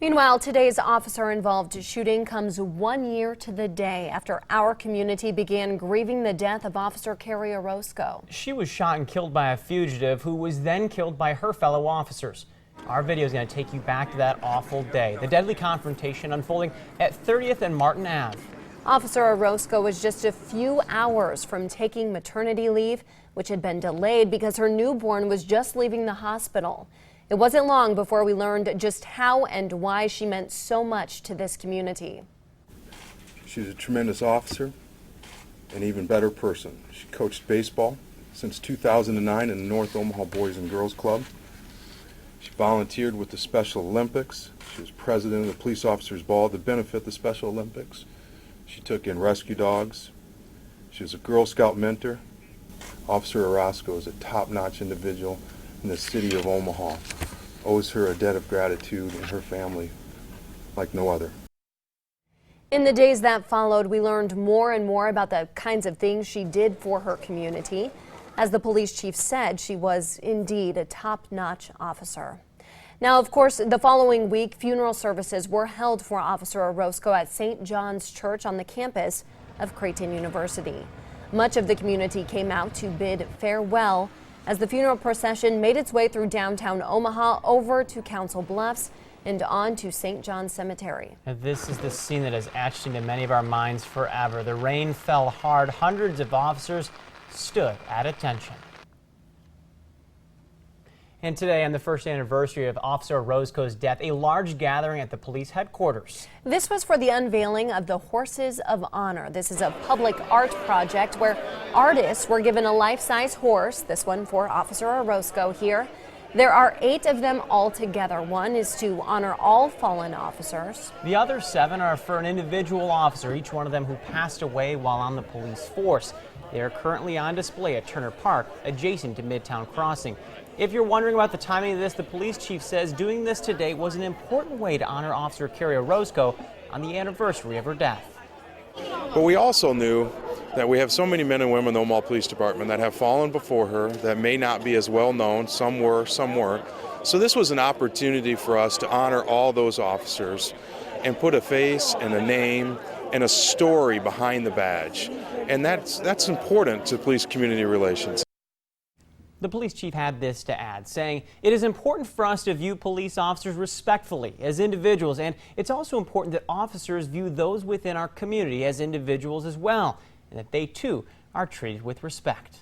Meanwhile, today's officer-involved shooting comes 1 year to the day after our community began grieving the death of Officer Kerrie Orozco. She was shot and killed by a fugitive who was then killed by her fellow officers. Our video is going to take you back to that awful day. The deadly confrontation unfolding at 30th and Martin Ave. Officer Orozco was just a few hours from taking maternity leave, which had been delayed because her newborn was just leaving the hospital. It wasn't long before we learned just how and why she meant so much to this community. She's a tremendous officer, an even better person. She coached baseball since 2009 in the North Omaha Boys and Girls Club. She volunteered with the Special Olympics. She was president of the Police Officers Ball to benefit the Special Olympics. She took in rescue dogs. She was a Girl Scout mentor. Officer Orozco is a top-notch individual in the city of Omaha. Owes her a debt of gratitude and her family like no other. In the days that followed, we learned more and more about the kinds of things she did for her community. As the police chief said, she was indeed a top-notch officer. Now, of course, the following week, funeral services were held for Officer Orozco at St. John's Church on the campus of Creighton University. Much of the community came out to bid farewell as the funeral procession made its way through downtown Omaha over to Council Bluffs and on to St. John's Cemetery. And this is the scene that has etched into many of our minds forever. The rain fell hard. Hundreds of officers stood at attention. And today, on the first anniversary of Officer Orozco's death, a large gathering at the police headquarters. This was for the unveiling of the Horses of Honor. This is a public art project where artists were given a life-size horse, this one for Officer Orozco here. There are 8 of them altogether. One is to honor all fallen officers. The other 7 are for an individual officer, each one of them who passed away while on the police force. They are currently on display at Turner Park, adjacent to Midtown Crossing. If you're wondering about the timing of this, the police chief says doing this today was an important way to honor Officer Kerrie Orozco on the anniversary of her death. But we also knew that we have so many men and women in the Omaha Police Department that have fallen before her that may not be as well known. Some were, some weren't. So this was an opportunity for us to honor all those officers and put a face and a name and a story behind the badge. And that's important to police community relations. The police chief had this to add, saying, "It is important for us to view police officers respectfully as individuals, and it's also important that officers view those within our community as individuals as well, and that they too are treated with respect."